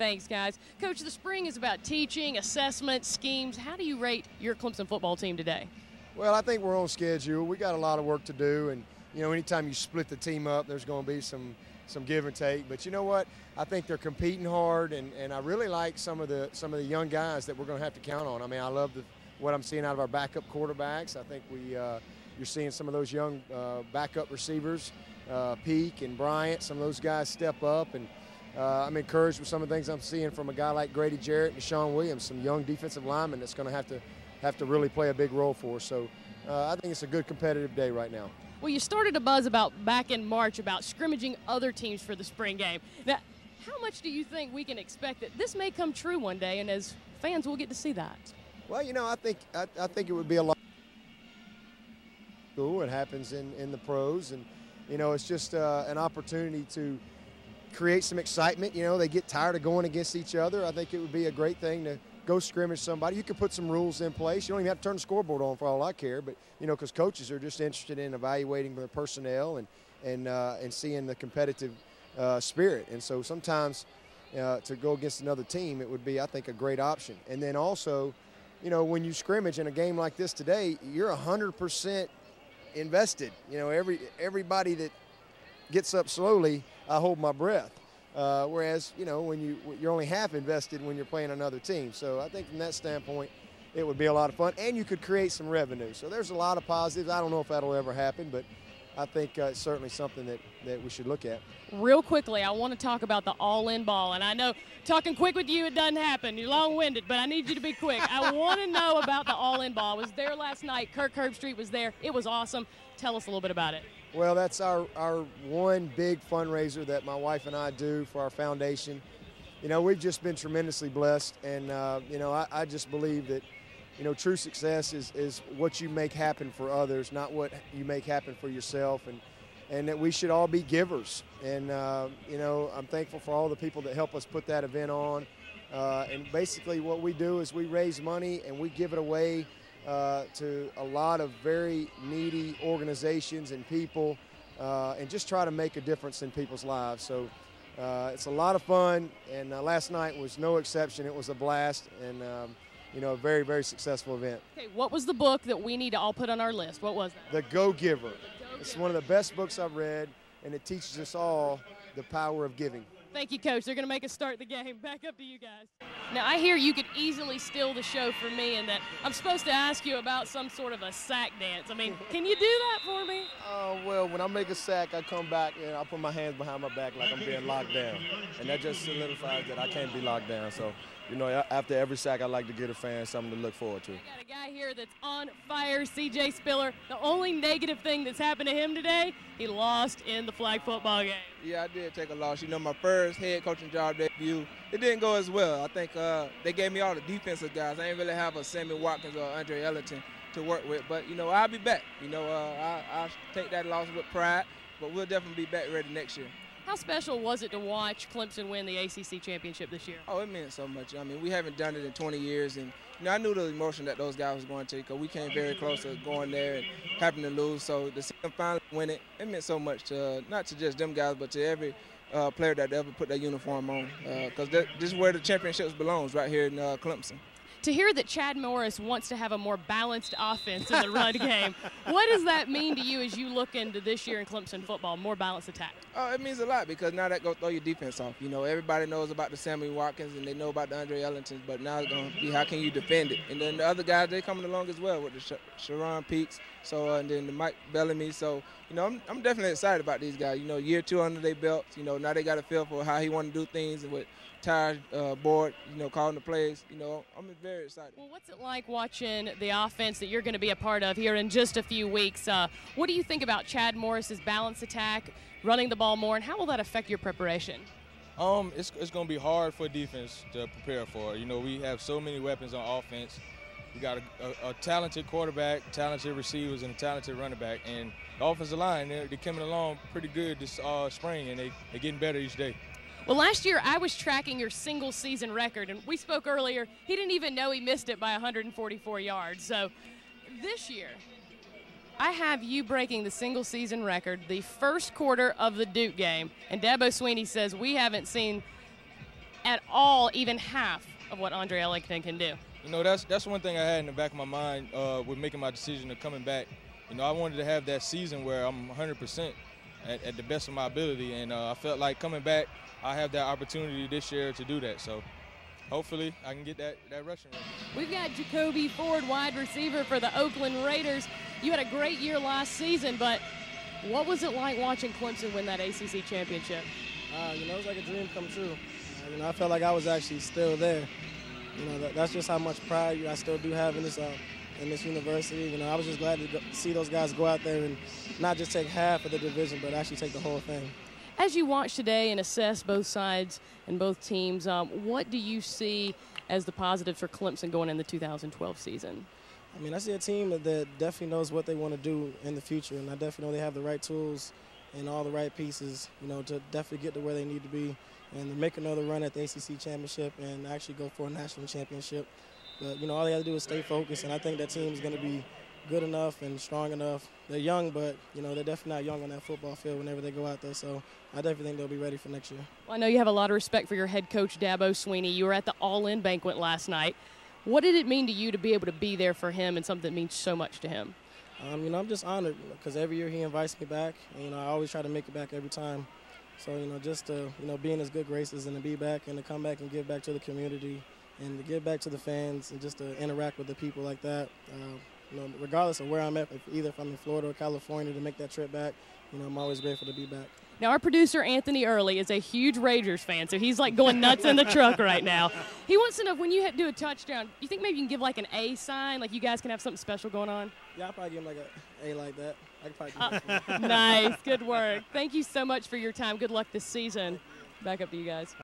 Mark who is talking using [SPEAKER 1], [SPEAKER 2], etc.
[SPEAKER 1] Thanks, guys. Coach, the spring is about teaching, assessment, schemes. How do you rate your Clemson football team today?
[SPEAKER 2] Well, I think we're on schedule. We got a lot of work to do, and anytime you split the team up, there's going to be some give and take. But you know what? I think they're competing hard, and I really like some of the young guys that we're going to have to count on. I mean, I love what I'm seeing out of our backup quarterbacks. I think you're seeing some of those young backup receivers, Peak and Bryant. Some of those guys step up, and I'm encouraged with some of the things I'm seeing from a guy like Grady Jarrett and Sean Williams, some young defensive linemen that's going to have to really play a big role for us. So I think it's a good competitive day right now.
[SPEAKER 1] Well, you started a buzz back in March about scrimmaging other teams for the spring game. Now, how much do you think we can expect that this may come true one day, and as fans, we'll get to see that?
[SPEAKER 2] Well, I think it would be a lot. It happens in the pros, and it's just an opportunity to create some excitement. They get tired of going against each other. I think it would be a great thing to go scrimmage somebody. You can put some rules in place. You don't even have to turn the scoreboard on for all I care, but because coaches are just interested in evaluating their personnel and seeing the competitive spirit. And so sometimes to go against another team, it would be, I think, a great option. And then also, when you scrimmage in a game like this today, you're 100% invested. Everybody that gets up slowly, I hold my breath. Whereas, when you're only half invested when you're playing another team. So I think from that standpoint, it would be a lot of fun, and you could create some revenue. So there's a lot of positives. I don't know if that'll ever happen, but I think it's certainly something that we should look at.
[SPEAKER 1] Real quickly, I want to talk about the all-in ball. And I know talking quick with you, it doesn't happen. You're long-winded, but I need you to be quick. I want to know about the all-in ball. I was there last night. Kirk Herbstreit was there. It was awesome. Tell us a little bit about it.
[SPEAKER 2] Well, that's our one big fundraiser that my wife and I do for our foundation. We've just been tremendously blessed, and I just believe that true success is what you make happen for others, not what you make happen for yourself, and that we should all be givers. And I'm thankful for all the people that help us put that event on. And basically what we do is we raise money and we give it away to a lot of very needy organizations and people, and just try to make a difference in people's lives. So it's a lot of fun, and last night was no exception. It was a blast, and a very, very successful event.
[SPEAKER 1] Okay, what was the book that we need to all put on our list? What was that?
[SPEAKER 2] The Go-Giver. It's one of the best books I've read, and it teaches us all the power of giving.
[SPEAKER 1] Thank you, Coach. They're going to make us start the game. Back up to you guys. Now, I hear you could easily steal the show for me, and that I'm supposed to ask you about some sort of a sack dance. I mean, can you do that for me?
[SPEAKER 3] Well, when I make a sack, I come back and I put my hands behind my back like I'm being locked down. And that just solidifies that I can't be locked down. So, after every sack, I like to give the fans something to look forward to.
[SPEAKER 1] I got a guy here that's on fire, C.J. Spiller. The only negative thing that's happened to him today, he lost in the flag football game.
[SPEAKER 4] Yeah, I did take a loss. My first head coaching job debut, it didn't go as well. I think they gave me all the defensive guys. I didn't really have a Sammy Watkins or Andre Ellington to work with. But, I'll be back. I'll take that loss with pride, but we'll definitely be back ready next year.
[SPEAKER 1] How special was it to watch Clemson win the ACC championship this year?
[SPEAKER 4] Oh, it meant so much. I mean, we haven't done it in 20 years, and I knew the emotion that those guys was going to, because we came very close to going there and having to lose. So to see them finally win it, it meant so much to not to just them guys, but to every player that ever put that uniform on, because this is where the championships belongs, right here in Clemson.
[SPEAKER 1] To hear that Chad Morris wants to have a more balanced offense in the run game, what does that mean to you as you look into this year in Clemson football, more balanced attack?
[SPEAKER 4] Oh, it means a lot, because now that go throw your defense off. Everybody knows about the Sammy Watkins and they know about the Andre Ellingtons, but now it's going to be how can you defend it. And then the other guys, they coming along as well with the Sharon Peaks, and then the Mike Bellamy. So, I'm definitely excited about these guys. Year 2 under their belts. Now they got a feel for how he want to do things with Ty's board, calling the plays. I'm very excited.
[SPEAKER 1] Well, what's it like watching the offense that you're going to be a part of here in just a few weeks? What do you think about Chad Morris's balanced attack, running the ball more, and how will that affect your preparation?
[SPEAKER 5] It's going to be hard for defense to prepare for. We have so many weapons on offense. We got a talented quarterback, talented receivers, and a talented running back. And the offensive line, they're coming along pretty good this spring, and they're getting better each day.
[SPEAKER 1] Well, last year I was tracking your single-season record, and we spoke earlier. He didn't even know he missed it by 144 yards. So this year, I have you breaking the single-season record the first quarter of the Duke game, and Dabo Swinney says we haven't seen at all even half of what Andre Ellington can do.
[SPEAKER 5] You know, that's one thing I had in the back of my mind with making my decision of coming back. You know, I wanted to have that season where I'm 100% at the best of my ability, and I felt like coming back, I have that opportunity this year to do that. So hopefully I can get that rushing record.
[SPEAKER 1] We've got Jacoby Ford, wide receiver for the Oakland Raiders. You had a great year last season, but what was it like watching Clemson win that ACC championship?
[SPEAKER 6] You know, it was like a dream come true. You know, I felt like I was actually still there. You know, that's just how much pride I still do have in this university. You know, I was just glad to see those guys go out there and not just take half of the division, but actually take the whole thing.
[SPEAKER 1] As you watch today and assess both sides and both teams, what do you see as the positives for Clemson going in the 2012 season?
[SPEAKER 6] I mean, I see a team that definitely knows what they want to do in the future, and I definitely know they have the right tools and all the right pieces, you know, to definitely get to where they need to be and to make another run at the ACC championship and actually go for a national championship. But, you know, all they have to do is stay focused, and I think that team is going to be good enough and strong enough. They're young, but, you know, they're definitely not young on that football field whenever they go out there. So I definitely think they'll be ready for next year.
[SPEAKER 1] Well, I know you have a lot of respect for your head coach, Dabo Swinney. You were at the All-In banquet last night. What did it mean to you to be able to be there for him and something that means so much to him?
[SPEAKER 6] You know, I'm just honored because every year he invites me back. And, you know, I always try to make it back every time. So, you know, just to, you know, be in his good graces and to be back and to come back and give back to the community and to give back to the fans and just to interact with the people like that. You know, regardless of where I'm at, either if I'm in Florida or California, to make that trip back, you know, I'm always grateful to be back.
[SPEAKER 1] Now, our producer, Anthony Early, is a huge Rangers fan, so he's like going nuts in the truck right now. He wants to know, when you do a touchdown, do you think maybe you can give like an A sign, like you guys can have something special going on?
[SPEAKER 6] Yeah, I'll probably give him like an A like that. I could probably do that.
[SPEAKER 1] Nice, good work. Thank you so much for your time. Good luck this season. Back up to you guys.